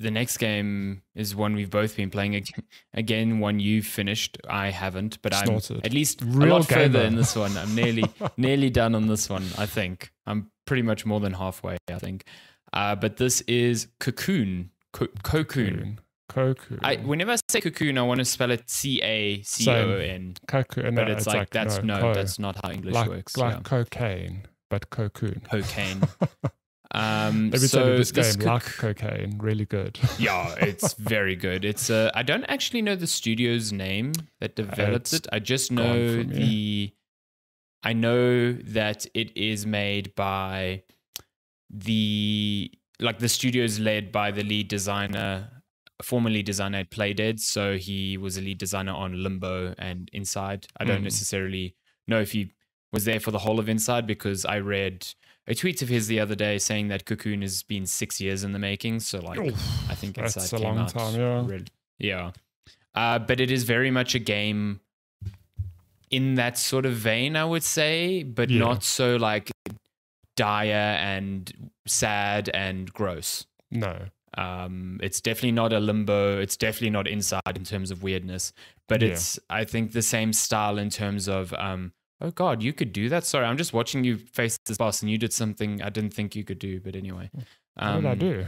the next game is one we've both been playing. Again, one you've finished. I haven't, but Snorted. I'm at least Real a lot further gamer. in this one. I'm nearly done on this one, I think. I'm pretty much more than halfway, I think. But this is Cocoon. Cocoon. Cocoon. Whenever I say Cocoon, I want to spell it Cacoon. Cocoon. But No, it's like, that's not how English works. Like cocaine, but cocoon. Cocaine. Let me tell you, this game, like cocaine, really good. Yeah, it's very good. It's I don't actually know the studio's name that developed it. I just know I know that it is made by the studio's led by the lead designer, formerly designer at Playdead. So he was a lead designer on Limbo and Inside. I don't necessarily know if he was there for the whole of Inside, because I read a tweet of his the other day saying that Cocoon has been 6 years in the making. So I think Inside that's a came long out time, yeah. But it is very much a game in that sort of vein, I would say, but not so like dire and sad and gross. No. It's definitely not a Limbo. It's definitely not Inside in terms of weirdness, but it's, I think, the same style in terms of, oh God, you could do that. Sorry, I'm just watching you face this boss and you did something I didn't think you could do, but anyway. What did I do?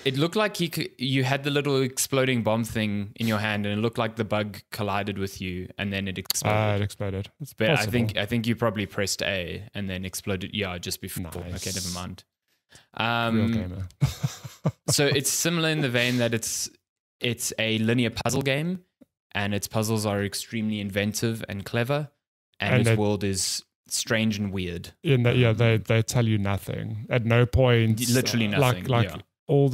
It looked like you had the little exploding bomb thing in your hand, and it looked like the bug collided with you, and then it exploded. It exploded. It's but possible. I think you probably pressed A and then exploded. Yeah, just before. Nice. Okay, never mind. Real gamer. So it's similar in the vein that it's a linear puzzle game, and its puzzles are extremely inventive and clever, and its world is strange and weird. They tell you nothing at no point. Literally nothing. Like all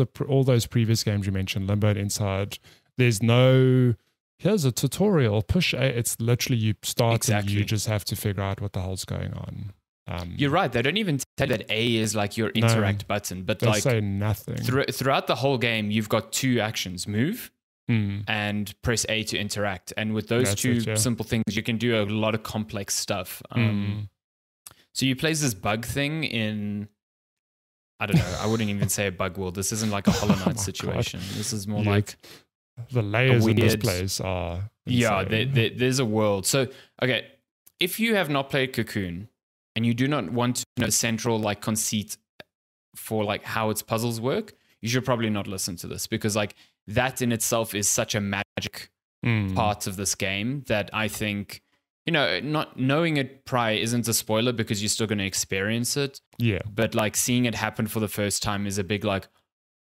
those previous games you mentioned, Limbo and Inside. There's no here's a tutorial. Push A. It's literally you start and you just have to figure out what the hell's going on. You're right. They don't even tell that A is like your interact button, but they say nothing. Throughout the whole game, you've got two actions: move and press A to interact. And with those simple things, you can do a lot of complex stuff. So you play this bug thing in, I don't know, I wouldn't even say a bug world. This isn't like a Hollow Knight situation. God. This is more like the layers in this place are insane. Yeah, there's a world. So, okay, if you have not played Cocoon and you do not want to know the central like conceit for like how its puzzles work, you should probably not listen to this, because like that in itself is such a magic part of this game that I think, you know, not knowing it prior isn't a spoiler because you're still going to experience it. Yeah. But like seeing it happen for the first time is a big like,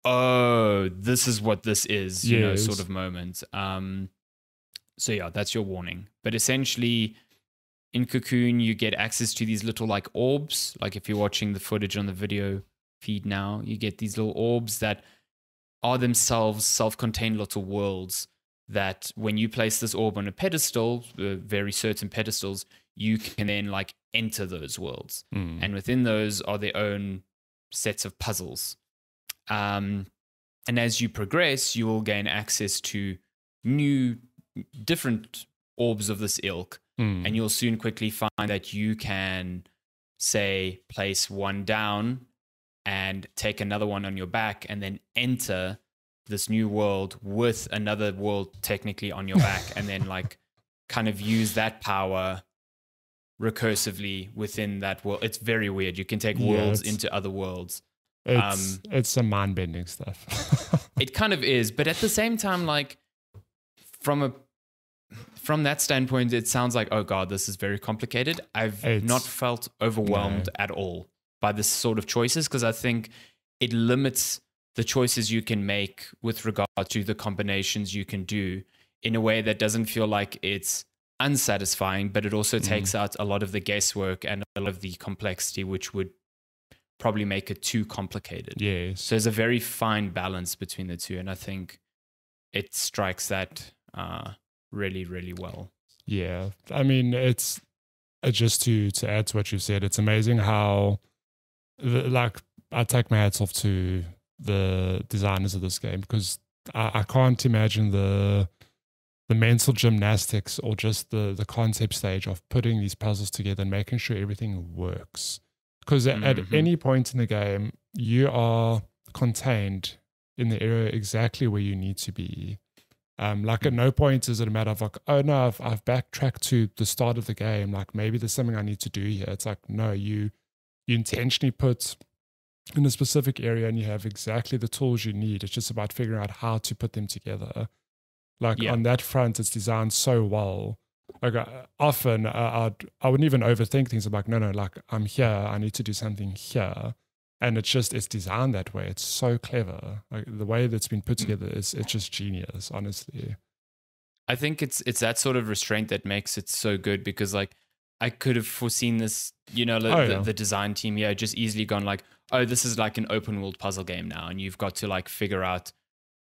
oh, this is what this is, you know, sort of moment. So yeah, that's your warning. But essentially in Cocoon, you get access to these little like orbs. Like if you're watching the footage on the video feed now, you get these little orbs that are themselves self-contained little worlds that when you place this orb on a pedestal, very certain pedestals, you can then like enter those worlds. And within those are their own sets of puzzles. And as you progress, you will gain access to new, different orbs of this ilk. And you'll soon quickly find that you can, say, place one down and take another one on your back and then enter this new world with another world technically on your back and then like kind of use that power recursively within that world. It's very weird. You can take worlds into other worlds. It's some mind-bending stuff. It kind of is, but at the same time, like from that standpoint, it sounds like, oh God, this is very complicated. I've not felt overwhelmed at all by this sort of choices, because I think it limits the choices you can make with regard to the combinations you can do in a way that doesn't feel like it's unsatisfying, but it also takes out a lot of the guesswork and a lot of the complexity, which would probably make it too complicated. Yes. So there's a very fine balance between the two, and I think it strikes that really, really well. Yeah. I mean, it's just to add to what you said, it's amazing how, like, I take my hats off to the designers of this game, because I can't imagine the mental gymnastics or just the concept stage of putting these puzzles together and making sure everything works. Because at any point in the game, you are contained in the area exactly where you need to be. Like at no point is it a matter of like, oh no, I've backtracked to the start of the game. Like maybe there's something I need to do here. It's like, no, you intentionally put in a specific area and you have exactly the tools you need. It's just about figuring out how to put them together. Like on that front, it's designed so well. Like often I wouldn't even overthink things. I'm like, no, like I'm here. I need to do something here. And it's designed that way. It's so clever. Like the way that's been put together it's just genius, honestly. I think it's that sort of restraint that makes it so good, because like I could have foreseen this, the design team here just easily gone like, oh, this is like an open world puzzle game now, and you've got to like figure out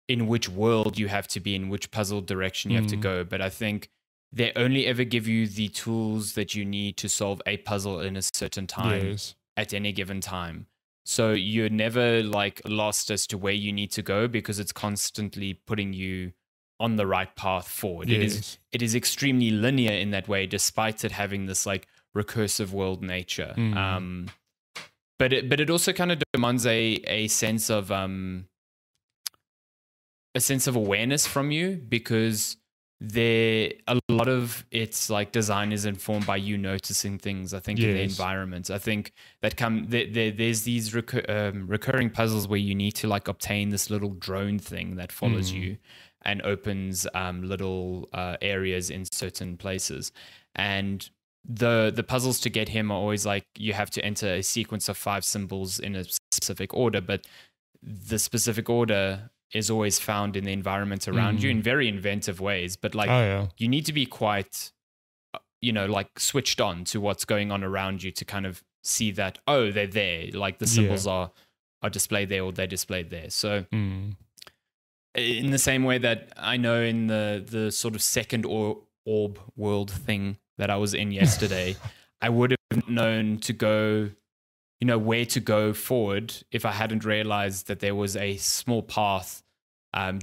in which world you have to be, in which puzzle direction you have to go. But I think they only ever give you the tools that you need to solve a puzzle in a certain time at any given time. So you're never like lost as to where you need to go, because it's constantly putting you on the right path forward. Yes. It is extremely linear in that way, despite it having this like recursive world nature. But it also kind of demands a sense of awareness from you, because a lot of its like design is informed by you noticing things, I think, in the environment. I think that there's these recurring puzzles where you need to like obtain this little drone thing that follows you and opens little areas in certain places. And the puzzles to get him are always like, you have to enter a sequence of 5 symbols in a specific order, but the specific order is always found in the environment around you in very inventive ways. But like, you need to be quite, like switched on to what's going on around you to kind of see that, oh, they're there. Like the symbols are displayed there, or they're displayed there. So in the same way that I know in the sort of second orb world thing that I was in yesterday, I would have known to go, where to go forward if I hadn't realized that there was a small path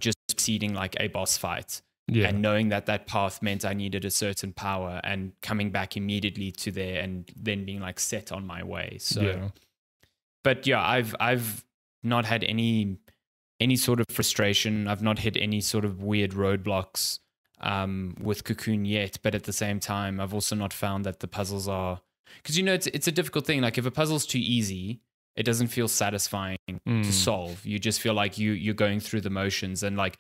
just exceeding like a boss fight. And knowing that path meant I needed a certain power, and coming back immediately to there and then being like set on my way. So, but I've not had any sort of frustration. I've not hit any sort of weird roadblocks with Cocoon yet. But at the same time, I've also not found that the puzzles are, because it's a difficult thing. Like if a puzzle's too easy, it doesn't feel satisfying to solve. You just feel like you're going through the motions. And like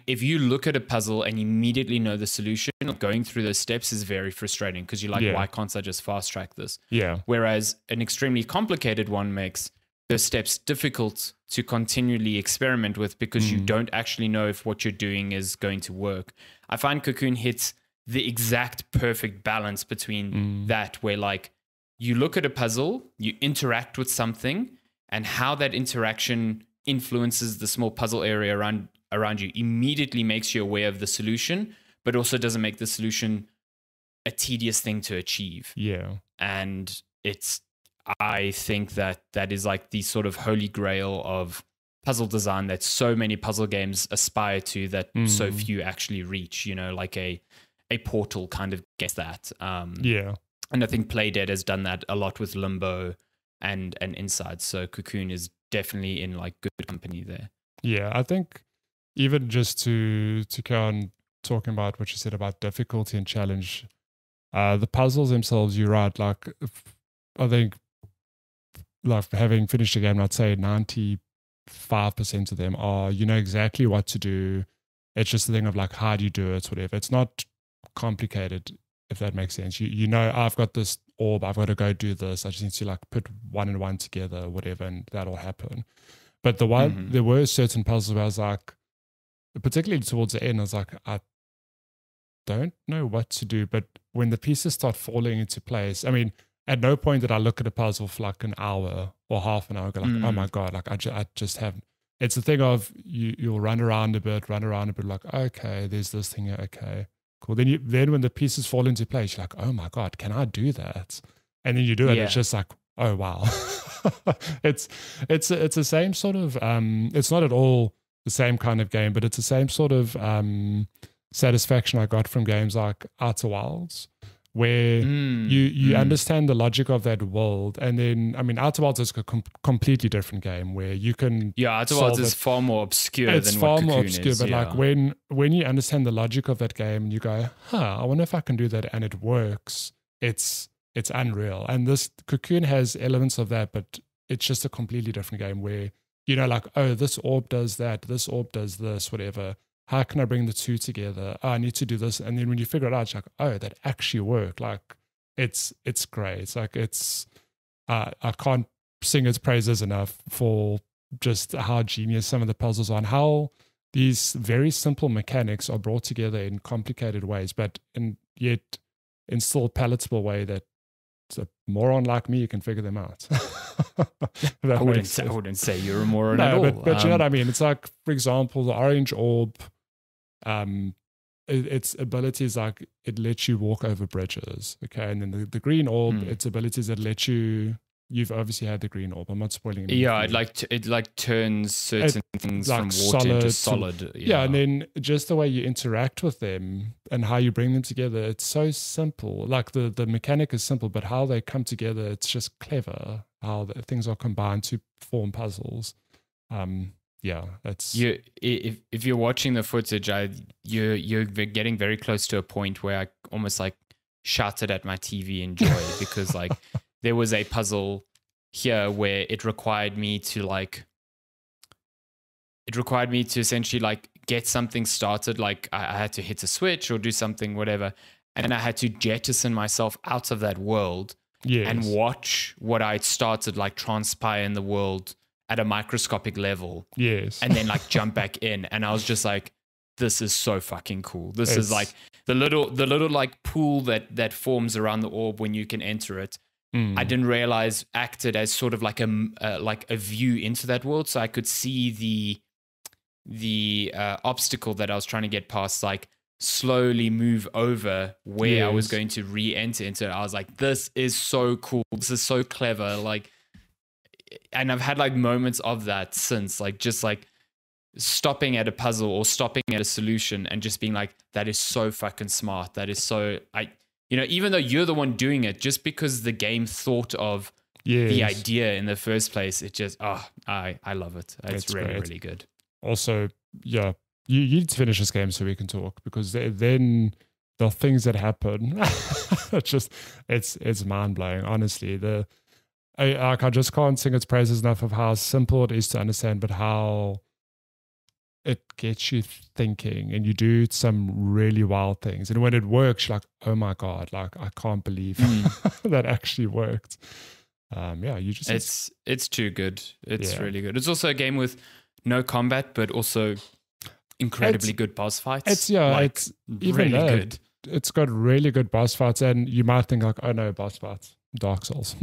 if you look at a puzzle and immediately know the solution, going through those steps is very frustrating, because you're like, why can't I just fast track this? Whereas an extremely complicated one makes those steps difficult to continually experiment with, because you don't actually know if what you're doing is going to work. I find Cocoon hits the exact perfect balance between that, where like you look at a puzzle, you interact with something, and how that interaction influences the small puzzle area around you immediately makes you aware of the solution, but also doesn't make the solution a tedious thing to achieve. And I think that is like the sort of holy grail of puzzle design that so many puzzle games aspire to, that so few actually reach, like a Portal kind of gets that. And I think Playdead has done that a lot with Limbo and Inside. So Cocoon is definitely in like good company there. I think even just to go on talking about what you said about difficulty and challenge, the puzzles themselves, you're right. Like I think, like having finished the game, I'd say 95% of them are, exactly what to do. It's just a thing of like, how do you do it, whatever. It's not complicated, if that makes sense. I've got this orb, I've got to go do this. I just need to like put one and one together, whatever, and that'll happen. But there were certain puzzles where I was like, particularly towards the end, I was like, I don't know what to do. But when the pieces start falling into place, I mean, at no point did I look at a puzzle for like an hour or half an hour, go like, oh my God, like I just haven't. It's a thing of you'll run around a bit, like, okay, there's this thing, okay, cool. Then when the pieces fall into place, you're like, oh my God, can I do that? And then you do it, it's just like, oh wow. it's the same sort of, it's not at all the same kind of game, but it's the same sort of satisfaction I got from games like Outer Wilds, where you understand the logic of that world. And then, I mean, Outer Wilds is a completely different game where you can Outer Wilds is far more obscure it's than far what more Cocoon obscure, is. but like when you understand the logic of that game and you go, I wonder if I can do that, and it works, it's unreal. And this Cocoon has elements of that, but it's just a completely different game where, you know, like, oh, this orb does that, this orb does this, whatever. How can I bring the two together? Oh, I need to do this. And then when you figure it out, it's like, oh, that actually worked. Like, it's great. It's like, I can't sing its praises enough for just how genius some of the puzzles are and how these very simple mechanics are brought together in complicated ways, but yet in still a palatable way that a moron like me can figure them out. I wouldn't say you're a moron at all. But you know what I mean? It's like, for example, the orange orb, its abilities, like it lets you walk over bridges. Okay. And then the green orb, its abilities that let you've obviously had the green orb. I'm not spoiling anything. Yeah, it turns certain things like from water into solid. Yeah, and then just the way you interact with them and how you bring them together, it's so simple. Like the mechanic is simple, but how they come together, it's just clever. How things are combined to form puzzles. That's if you're watching the footage, you're getting very close to a point where I almost like shouted at my TV in joy because like there was a puzzle here where it required me to essentially like get something started. Like I had to hit a switch or do something, whatever. And then I had to jettison myself out of that world and watch what I'd started like transpire in the world at a microscopic level. Yes. And then like jump back in. And I was just like, this is so fucking cool. This is like the little like pool that forms around the orb when you can enter it. I didn't realize acted as sort of like a view into that world, so I could see the obstacle that I was trying to get past, like slowly move over where I was going to re-enter into it. I was like, this is so cool. This is so clever. Like, and I've had like moments of that since, like just like stopping at a puzzle or stopping at a solution and just being like, that is so fucking smart. That is so you know, even though you're the one doing it, just because the game thought of the idea in the first place, it just, I love it. It's really, really good. Also, you need to finish this game so we can talk, because then the things that happen, it's mind blowing. Honestly, I just can't sing its praises enough of how simple it is to understand, but how it gets you thinking, and you do some really wild things. And when it works, you're like, oh my God, like I can't believe that actually worked. It's too good. It's really good. It's also a game with no combat, but also incredibly good boss fights. It's even really good. It's got really good boss fights, and you might think like, oh no, boss fights, Dark Souls.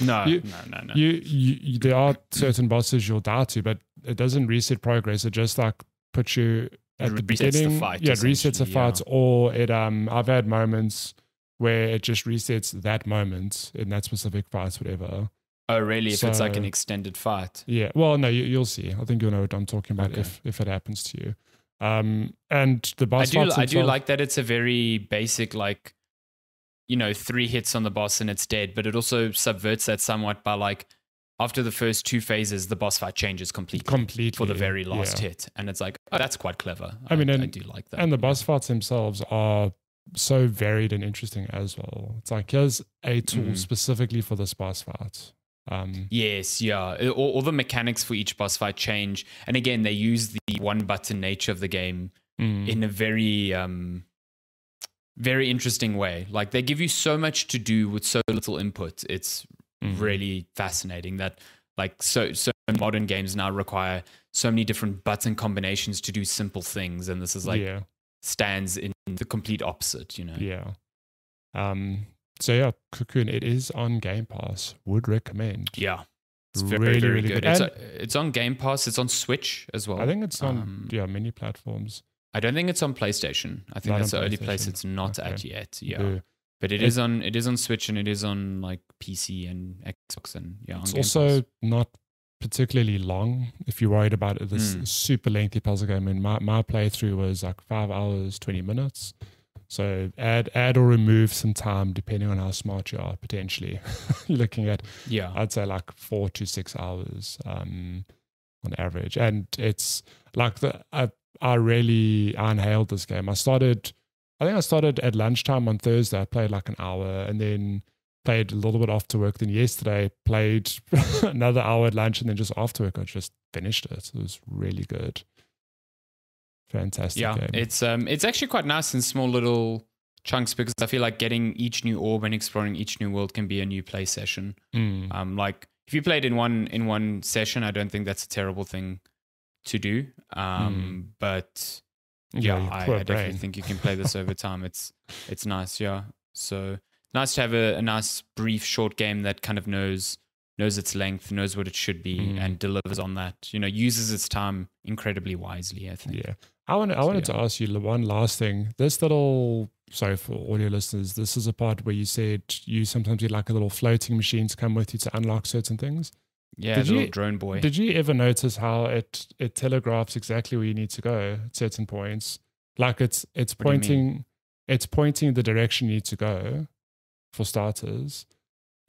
No. You there are certain bosses you'll die to, but it doesn't reset progress. It just like puts you at the beginning. The fight, it resets the fight, or it. I've had moments where it just resets that moment in that specific fight, whatever. Oh, really? If it's like an extended fight? Yeah. Well, no, you'll see. I think you'll know what I'm talking about if it happens to you. And the boss fights. I do like that it's a very basic, like, you know, 3 hits on the boss and it's dead, but it also subverts that somewhat by like, after the first 2 phases, the boss fight changes completely for the very last hit. And it's like, oh, that's quite clever. I do like that. And the boss fights themselves are so varied and interesting as well. It's like, here's a tool specifically for this boss fight. Yes, yeah. All the mechanics for each boss fight change. And again, they use the one-button nature of the game in a very... very interesting way. Like they give you so much to do with so little input. It's really fascinating that like so modern games now require so many different button combinations to do simple things, and this is like stands in the complete opposite, you know. So Cocoon, it is on Game Pass. Would recommend. Yeah, it's very, very good. It's on Game Pass. It's on Switch as well. I think it's on many platforms. I don't think it's on PlayStation. I think that's the only place it's not at yet. Yeah. But it is on Switch, and it is on like PC and Xbox, and it's also not particularly long if you're worried about it. This super lengthy puzzle game. And my playthrough was like 5 hours, 20 minutes. So add or remove some time depending on how smart you are, potentially. You're looking at, I'd say like 4 to 6 hours on average. And it's like I really inhaled this game. I think I started at lunchtime on Thursday. I played like an hour and then played a little bit after work. Then yesterday played another hour at lunch, and then just after work I just finished it. It was really good. Fantastic game. It's actually quite nice in small little chunks, because I feel like getting each new orb and exploring each new world can be a new play session. Like if you played in one session, I don't think that's a terrible thing to do. But I definitely think you can play this over time. It's nice, So nice to have a nice brief short game that kind of knows its length, knows what it should be, and delivers on that. Uses its time incredibly wisely, I think. Yeah. I wanted to ask you one last thing. This little, sorry for audio listeners, this is a part where you said you sometimes get like a little floating machine to come with you to unlock certain things. Yeah, the little drone boy. Did you ever notice how it telegraphs exactly where you need to go at certain points? Like it's pointing the direction you need to go, for starters.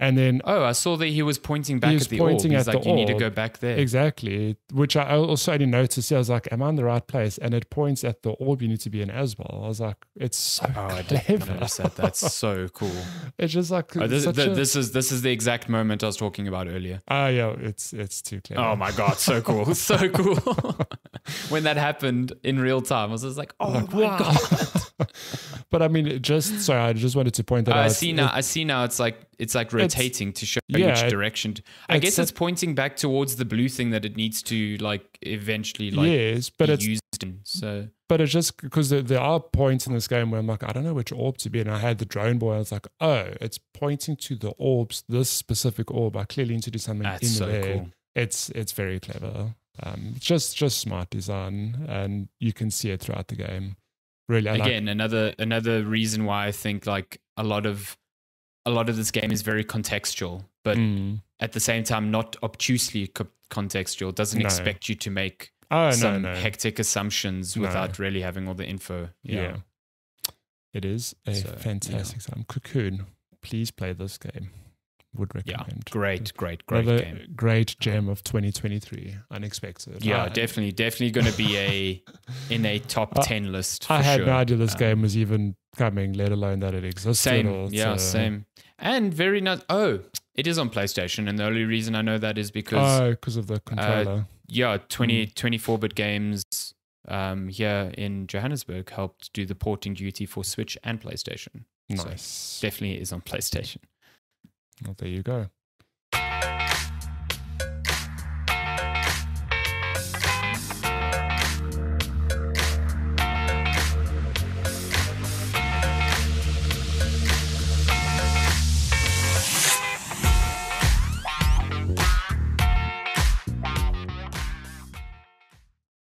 And then I saw that he was pointing back at the orb. He's like, you need to go back there. Exactly. Which I also only noticed. I was like, am I in the right place? And it points at the orb you need to be in as well. I was like, it's so clever. I didn't notice that. That's so cool. It's just like this is the exact moment I was talking about earlier. Yeah, it's too clever. Oh my god, so cool. So cool. When that happened in real time, I was just like, oh my god. But I mean, I just wanted to point that out. I see now it's like rotating to show which direction. I guess it's pointing back towards the blue thing that it needs to like eventually like be used in. So, but it's just because there are points in this game where I'm like, I don't know which orb to be in. I had the drone boy. I was like, oh, it's pointing to the orbs, this specific orb. I clearly need to do something in there. Cool. It's very clever. Just smart design, and you can see it throughout the game. Really, another reason why I think like a lot of this game is very contextual, but at the same time not obtusely contextual. Doesn't expect you to make some hectic assumptions without really having all the info. Yeah. It is a fantastic time. Cocoon, please play this game. Would recommend. Great Another game. Great gem of 2023. Unexpected. Yeah, definitely going to be in a top 10 list. I had no idea this game was even coming, let alone that it existed. Same. And very nice. Oh, it is on PlayStation, and the only reason I know that is because of the controller. 24-bit games here in Johannesburg helped do the porting duty for Switch and PlayStation. Nice. So definitely is on PlayStation. Well, there you go.